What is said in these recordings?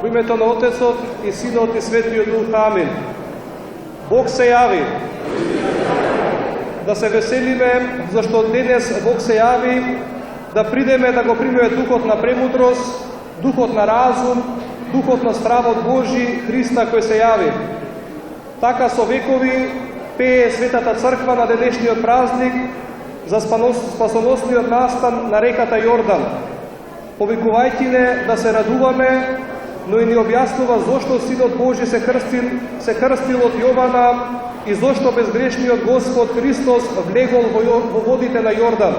Во името на Отецот и Синот и Светиот Дух. Амин. Бог се јави. Да се веселиме, зашто денес Бог се јави, да придеме да го примеме духот на премудрост, духот на разум, духот на стравот Божи, Христа кој се јави. Така со векови пее Светата Црква на денешниот празник за спасоносниот настан на реката Јордан, повикувајќи не да се радуваме, но и ни објаснува зошто Синот Божи се крстил од Јована и зошто безгрешниот Господ Христос влегол во водите на Јордан.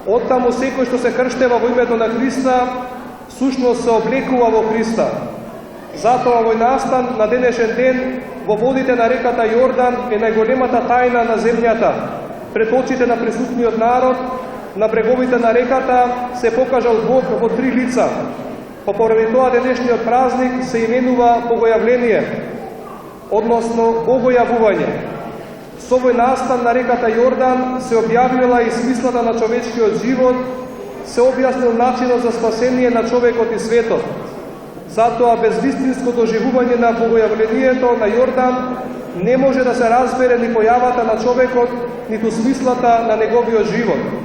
Оттаму секој што се крштева во името на Христа, сушност се облекува во Христа. Затоа овој настан на денешен ден во водите на реката Јордан е најголемата тајна на земјата. Пред очите на присутниот народ, на бреговите на реката се покажал Бог во три лица. Поради тоа денешниот празник се именува Богојавление, односно Богојавување. Со овој настан на реката Јордан се објавила и смислата на човечкиот живот, се објаснил начинот за спасение на човекот и светот. Затоа без вистинско доживување на Богојавлението на Јордан не може да се разбере ни појавата на човекот, ниту смислата на неговиот живот.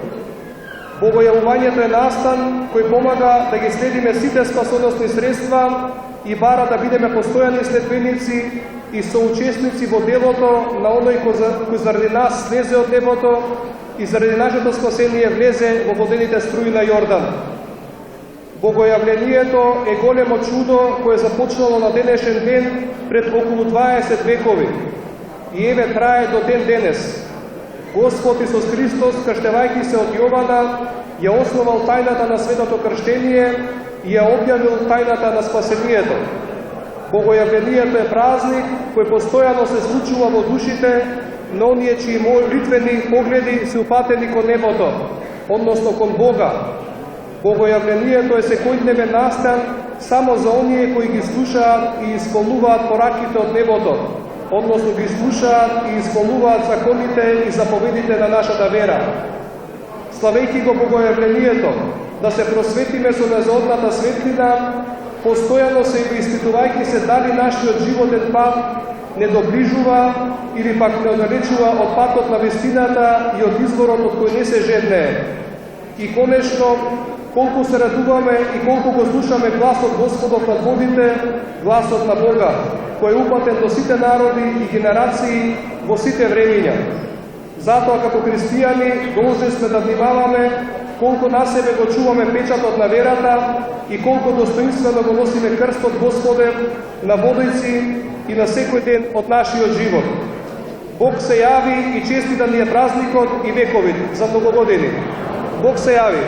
Богојавувањето е настан кој помага да ги следиме сите спасоносни средства и бара да бидеме постојани следбеници и соучесници во делото на оној кој заради нас слезе од небото и заради нашето спасение влезе во водените струи на Јордан. Богојавлението е големо чудо кое започнало на денешен ден пред околу 20 векови и еве трае до ден денес. Господ Исус Христос, крштевајќи се од Јована, ја основал тајната на светото крштение и ја објавил тајната на спасението. Богојавлението е празник кој постојано се случува во душите на оние чии молитвени погледи се упатени кон небото, односно кон Бога. Богојавлението е секојдневен настан само за оние кои ги слушаат и исполнуваат пораките од небото, односно ги слушаат и исполнуваат законите и заповедите на нашата вера. Славејќи го Богојавлението, да се просветиме со незаодната светлина, постојано се и испитувајќи се дали нашиот животен пат не доближува или пак не оддалечува од патот на вистината и од изворот од кој не се жеднее. И конечно, колку се радуваме и колку го слушаме гласот Господов над водите, гласот на Бога, кој е упатен до сите народи и генерации во сите времиња. Затоа, како христијани, должни сме да внимаваме колку на себе го чуваме печатот на верата и колку достоинствено го носиме крстот Господен на водици и на секој ден од нашиот живот. Бог се јави и честита ни е празникот и вековите за многу години. Бог се јави.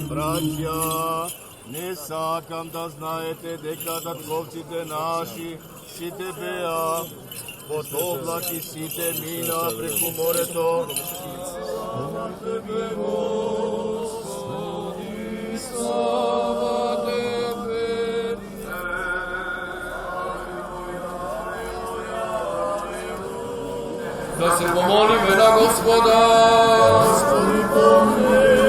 Браќа, не сакам да знаете дека татковците наши сите беа под облаки, сите мина преку морето. Слава Тебе, Господи, слава Тебе. Да се помолиме на Господа. Господи, помилуј.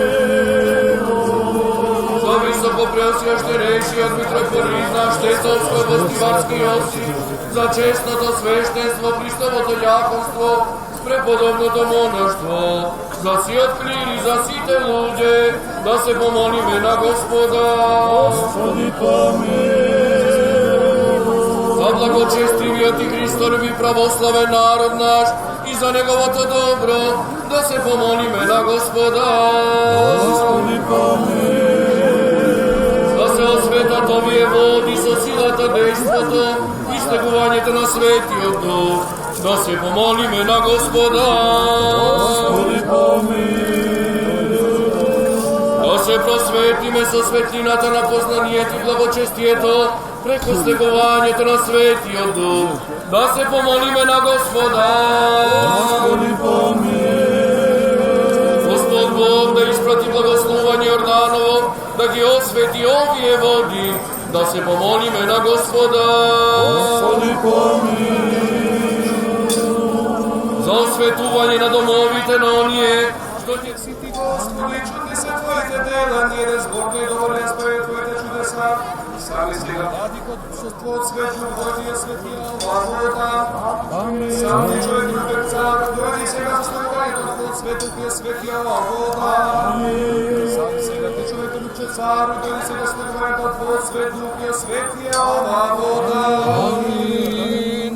Преосвященешиот митрополит наш Тетовско-Бастиварски Јосиф, за честното свештенство, Христовото љаконство, с преподобното монаштво, за сиот клир и за сите луѓе, да се помолиме на Господа. Господи, помилуј. За благочестивиот и Христолюби православен народ наш и за неговото добро, да се помолиме на Господа. Господи Да се осветат овие води со силата, дејството и стегувањето на Светиот Дух. Да се помолиме на Господа. Господи Да се просветиме со светлината на познанието и благочестието преко стегувањето на Светиот Дух. Да се помолиме на Господа. Господи Господ Бог да испрати благословување Јорданово, да ги освети овие води. Да се помолиме на Господа. Господи За осветување на домовите на оние што ќе Сити Господи, чуди се Твоите дела, ние незборно и доволен стоje Твоите чудеса. Сами сега владикот со Твојот свет, Твојия светија вода. Сами човек любек цар, дојди сега стојувањето на Твојот свет, Твојия светија вода. Сами сега ти човек любче цар, дојди сега стојувањето на Твојот свет, Твојия светија вода.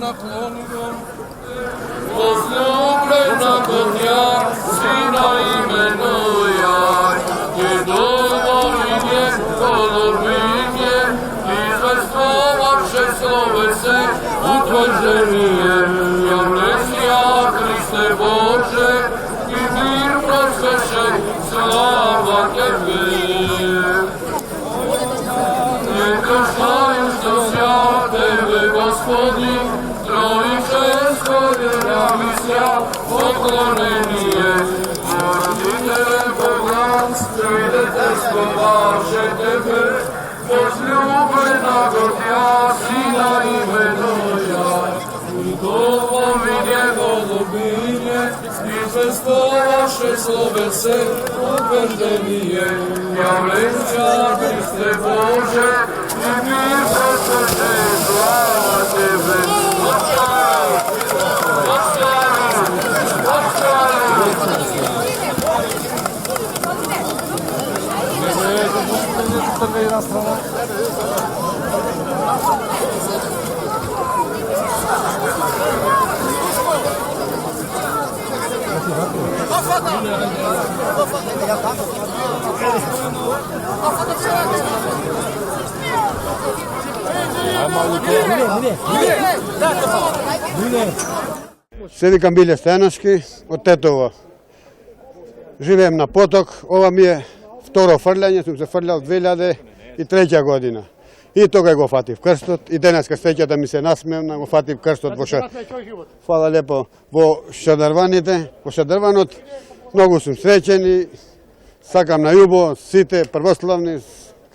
наклони го. Возлюблена Божја, Сина именуја, Ти доволиње, половиње, извествуваше словесе, утврđenije, Месија Христе Боже, и мир просвеше, слава Тебе. Нека што Тебе, Господи, Троиченское мисија, поклонение, Родителе Бога, свидетелство ваше Тебе, возлюбена Божја, Сина именуја, Доповиње, голубиње, извествуваше словесе, утврđenije, Месија Христе Боже, и мир просвеше, слава Тебе. Се викам Биле Стојановски, од Тетово. Живеем на поток, ова ми е второ фрлење, сум се фрлял 2003 година. И тога го фатив крстот, и денеска среќата ми се насмевна, го фатив крстот во Фала лепо во Шадарваните, во Шадарванот. Многу сум среќен и сакам на љубо сите православни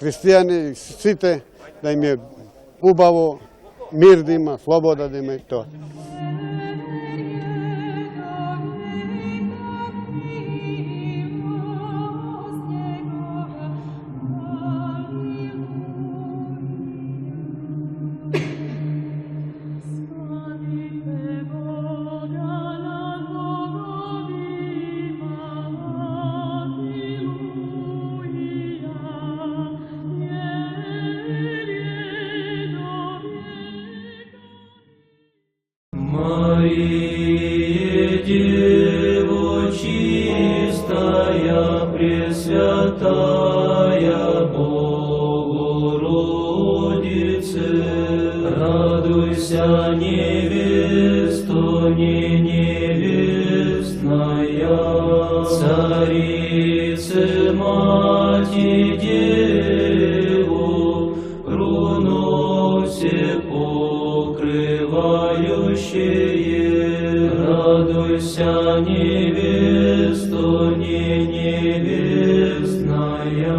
христијани, сите да им е убаво, мир да има, слобода да има и тоа. Мария, Дева чистая, Пресвятая Богородице, радуйся, невесто, не невестная, Царице, Мати, Деву, руносе покрывающее, радуйся, невесто, не невестная,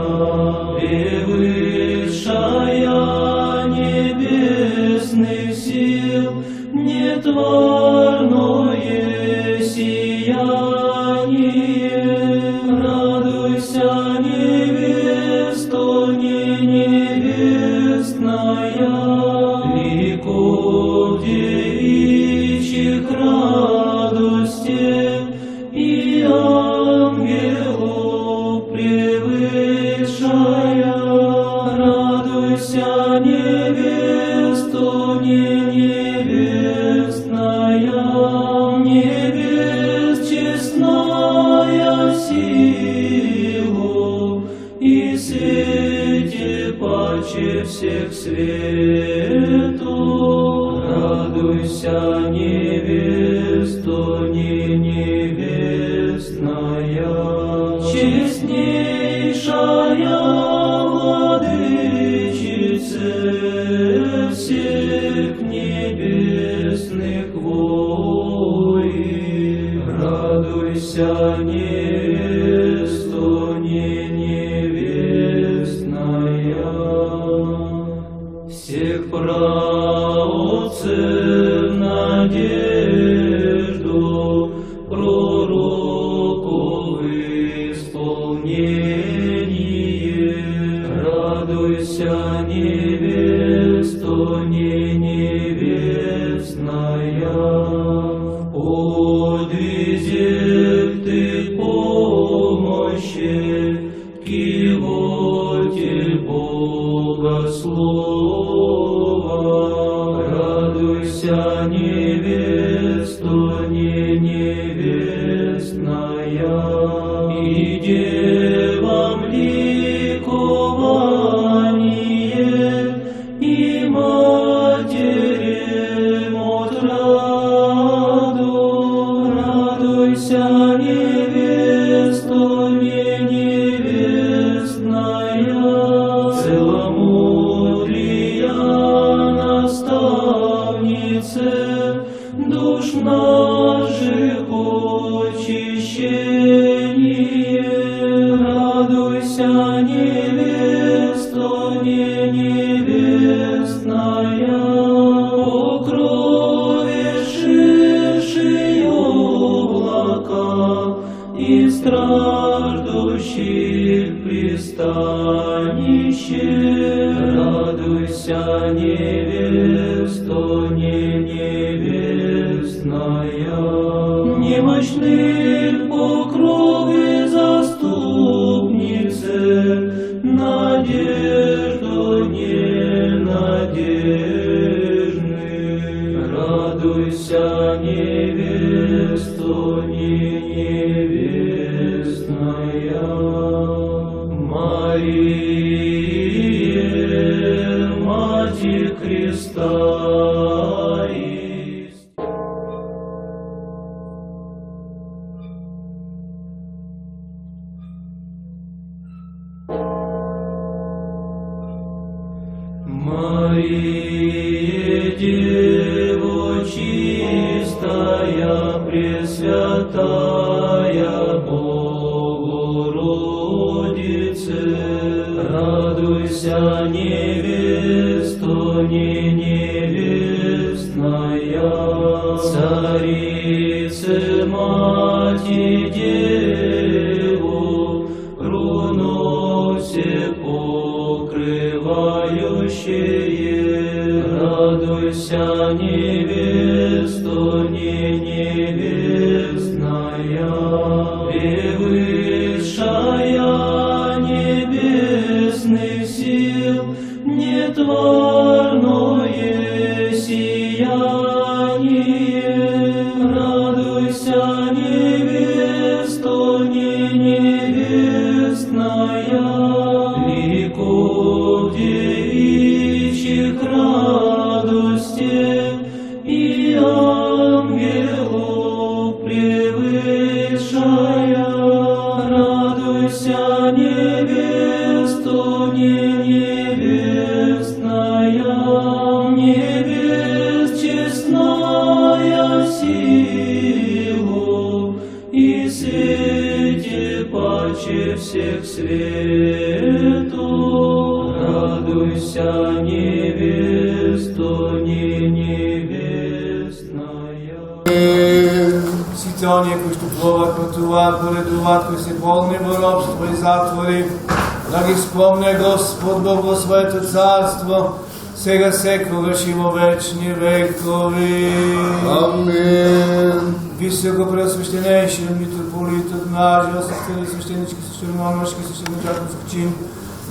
превышая небесных сил, нетворное сияние, радуйся, невесто, не невестная, ликов девичьих радости и ангелов превышая, радуйся, невесто, не невестная, невест честная. радуйся, невесто не невестная, честнейшая владычица всех небесных войн. Радуйся, невесто не невестная, всех праотцев надежду, пророков исполнение. Радуйся, невесто не невестная, в подвизе ты помощи, кивоте Богослова. Радуйся, невесто не невестная, и девам ликование, и матерям отраду. Радуйся, невесто не невестная, целомудрия наставнице, душ наших очищение. Радуйся, невесто не невестная, покровившие облака и страждущих пристанище. Радуйся, невесто не невестная, немощных покровы заступнице, надежду ненадежных. Радуйся, невесто не невестная, Мария, Матерь Христа. Мария, Дева чистая, Пресвятая Богородице, радуйся, невесто не невестная, Царице, Мати, Деву, руно все покрывающее. Радуйся, невесто не невестная, превысшая небесных сил, нетворное сияние. Радуйся, невесто не невестная, ликов девичьих радости и ангелов превышая. Радуйся, невесто не невестная, небес честная сила и свете паче всех свету. Радуйся, невесто не невестная. Сите оние кои што пловат, патуваат, поредуваат, кои се болни во робство и затвори, да ги спомне Господ Бог во своето царство, сега секогаш и во вечни векови. Амин. Високо преосвещенейшиот митрополитот наш, освещени свещенички, свещеномонашки, свещеничарски чин,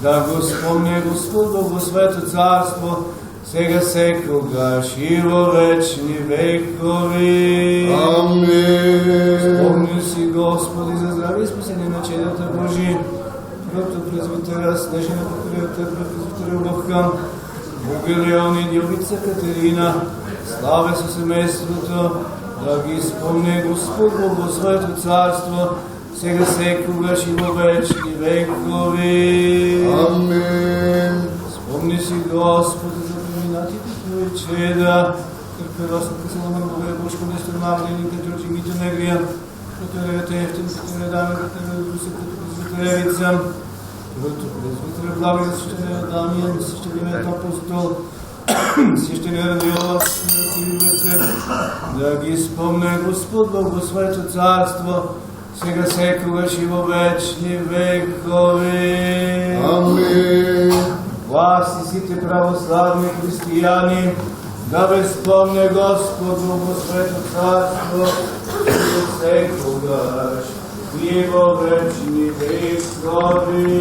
да го спомне Господ Бог во своето царство, сега секогаш и во вечни векови. Амин. Спомни си, Господи, за здраве и спасение на чедата Божи, прото презвитера Снежина Покриота, презвитера Ловкан, Богелеон и Дјовица Катерина, славе со семејството, да ги спомне Господ во своето царство, сега секогаш и во вечни векови. Амин. Спомни си, Господи, за преминатите Твои чеда, Крпевасната Соломон, Бога Бошко, Нестор Мавлин, Катрочи, Митя Негрия, Катеревата Ефтин, Катередаме, Катеревата Дуса, Катеревица, Презвитера Благо, Свещения Дамиан, Свещеният апостол, Свещеният Йован, да ги спомне Господ во своето царство, сега секогаш и во вечни векови. Амин. Власти сите православни христијани, да ве спомне Господ во своето царство, сега секогаш и во вечни векови.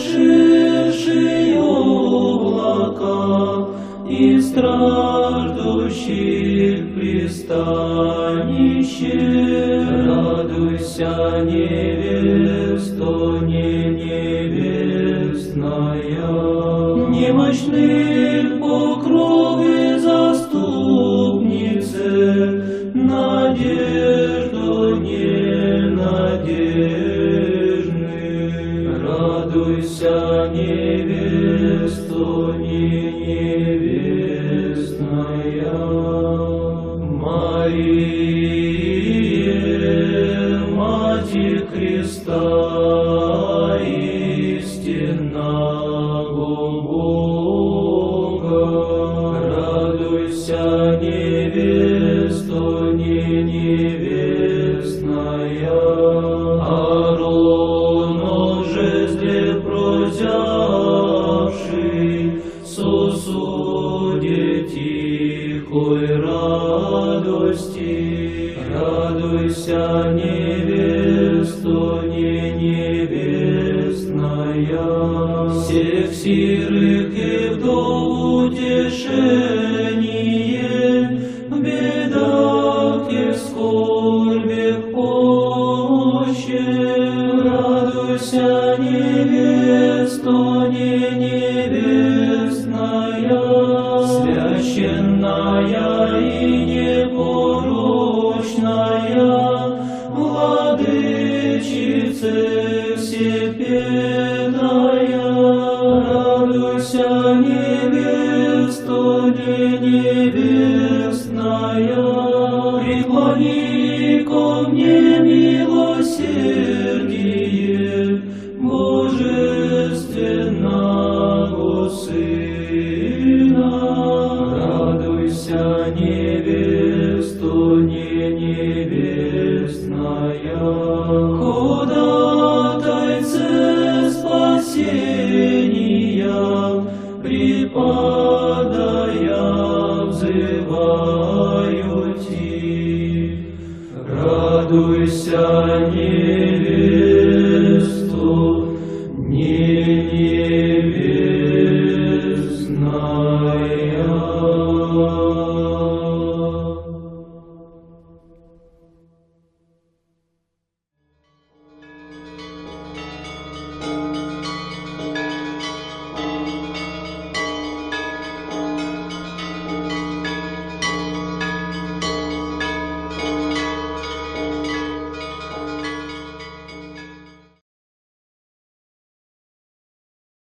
Окруживши облака и страждущих пристанище, радуйся, невесто, невестная, немощных покровы заступницы, надежду ненадежных. Радуйся, невесто, невестная, Мария, Матерь Христа, истинного Бога. Радуйся, невесто, невестная, Ааронов жезле прозявший, сосуде тихой радости. Радуйся, невесто, невестная, всех сирых и вдов утешение, в бедах и в скорбях помощи. Радуйся, невесто, невестная, священная и непорочная, владычица всепетая. Радуйся, невесто, невестная, преклони ко мне милосердие Божественного Сына. Радуйся, невесто, невестная, ходатайце спасения, припадая взываю Ти. Радуйся, невесто,